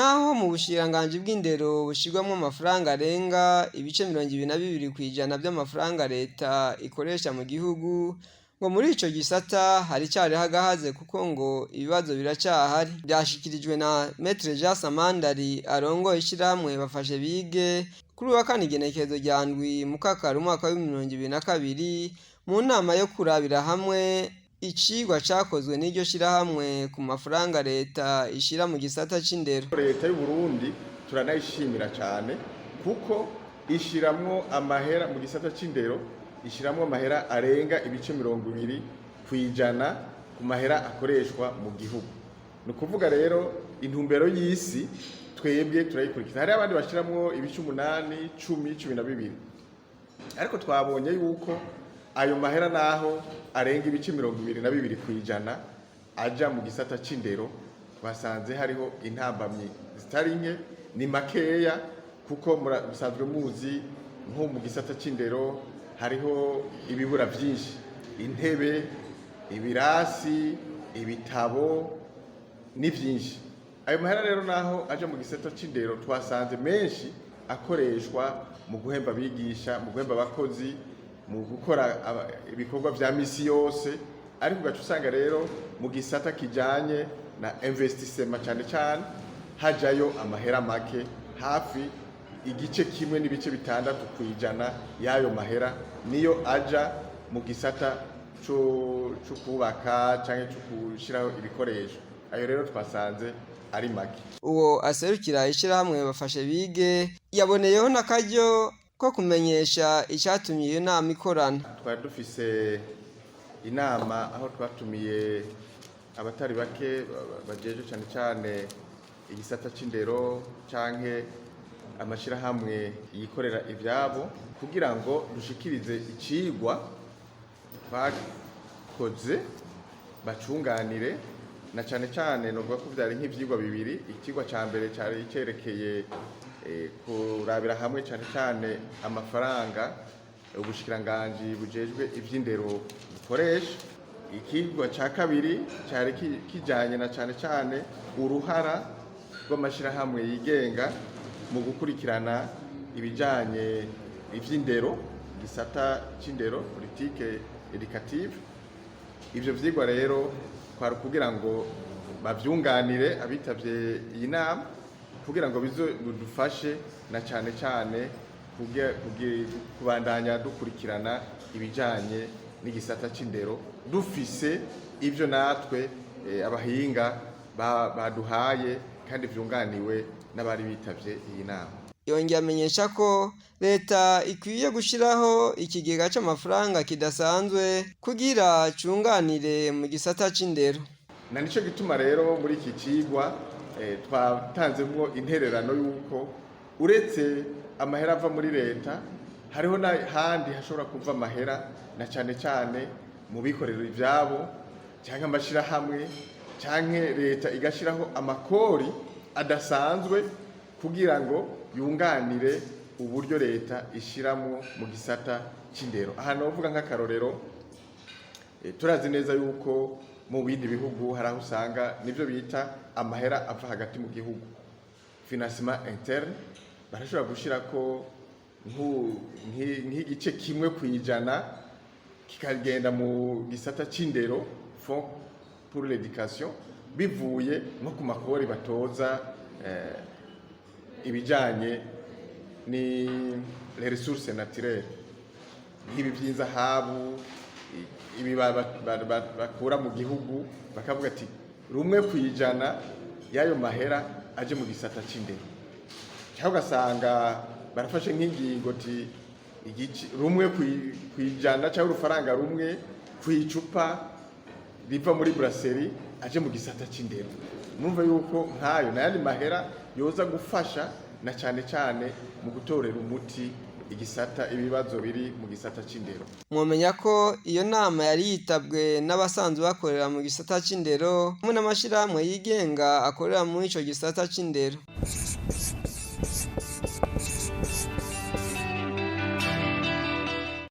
naho mu bushikiranganji bw'indero bushirwamwo amafaranga arenga ibice 22% by'amafaranga leta ikoresha mu gihugu, ngo muri ico gisata haricari hagahaze kuko ngo ibibazo biracahari. Byashikirijwe na Maître Jean Samandari arongoye ishirahamwe Bafashe Bige kuri wa kane igenekerezo rya ndwi Mukakara umwaka wa 2022 mu nama yo kurabira hamwe icigwa cakozwe n'iryo shirahamwe ku mafaranga leta ishira mu gisata c'indero. Leta y'u Burundi turanayishimira cyane kuko ishiramwo amahera mu gisata c'indero, ishiramwo amahera arenga ibice 20% ku mahera akoreshwa mu gihugu. Ni ukuvuga rero intumbero y'isi twebwe turayikurikiza. Hari abandi bashiramwo ibice 8, 10, 12. Ariko twabonye yuko ayo mahera naho arenga ibice 22% aja mu gisata c'indero, basanze hariho intambamyi zitari nke, ni makeya kuko musanzwe muzi nko mu gisata c'indero hariho ibibura byinshi: intebe, ibirasi, ibitabo ni byinshi. Ayo mahera rero naho aja mu gisata c'indero twasanze menshi akoreshwa mu guhemba abigisha, mu guhemba abakozi, mu gukora ibikorwa vya misi yose. Ariko ugaca usanga rero mu gisata kijanye na investissement cyane hajayo amahera make, hafi igice kimwe n'ibice 6% y'ayo mahera niyo aja mu gisata cyo kubaka canke cyo gushiraho ibikoresho. Ayo rero twasanze ari make. Uwo aserukira ishirahamwe Bafashe Bige yaboneyeho n'akaryo ko kumenyesha icyatumye iyo nama ikorana. Twari dufise inama aho twatumiye abatari bake bajeje cyane igisata c'indero canke amashirahamwe yikorera ivyabo, kugira ngo dushikirize icigwa twakoze bacunganire, na cyane novuga ko byari nk'ivyigwa bibiri. Ikigwa ca mbere cyari cerekeye kurabira hamwe cyane amafaranga ubushikiranganji bujejwe ivy'indero bukoresha. Ikigwa ca kabiri cyari kijanye na cyane uruhara rw'amashirahamwe yigenga mu gukurikirana ibijanye ivy'indero, gisata c'indero, politique éducative. Ivyo vyigwa rero kwari kugira ngo bavyunganire abitavye iyi nama, kugira ngo bizodufashe na cyane kubandanya dukurikirana ibijanye n'igisata c'indero, dufise ivyo natwe abahinga baduhaye kandi vyunganiwe n'abari bitavye iyi nama. Yongeye amenyesha ko leta ikwiye gushiraho ikigega c'amafaranga kidasanzwe kugira cunganire mu gisata c'indero. Na nico gituma rero muri iki cigwa twatanzemwo intererano yuko uretse amahera ava muri leta, hariho n'ahandi hashobora kuva amahera, na cyane mu bikorera ivyabo cyangwa amashirahamwe, canke leta igashiraho amakori adasanzwe kugira ngo yunganire uburyo leta ishiramo mu gisata c'indero. Aha novuga nk'akarorero, turazi neza yuko mu bindi bihugu hari aho usanga nivyo bita amahera ava hagati mu gihugu, financement interne, barashobora gushirako nk'igice kimwe kwijana kikagenda mu gisata c'indero, Fonds pour l'éducation, bivuye nko ku makori batoza ibijanye ni les ressources naturelles, nk'ibi vy'inzahabu, ibi bakura mu gihugu, bakavuga ati rumwe kwijana y'ayo mahera aje mu gisata c'indero. Cyangwa ugasanga barafashe nk'ingingo ati rumwe kwijana cyangwa urufaranga rumwe kwicupa riva muri brasserie aje mu gisata c'indero. Numva yuko nkayo n'ayandi mahera yoza gufasha na cyane mu gutorera umuti ibibazo biri mu gisata c'indero. Mwomenya ko iyo nama yari yitabwe n'abasanzwe bakorera mu gisata c'indero hamwe n'amashirahamwe yigenga akorera muri ico gisata c'indero.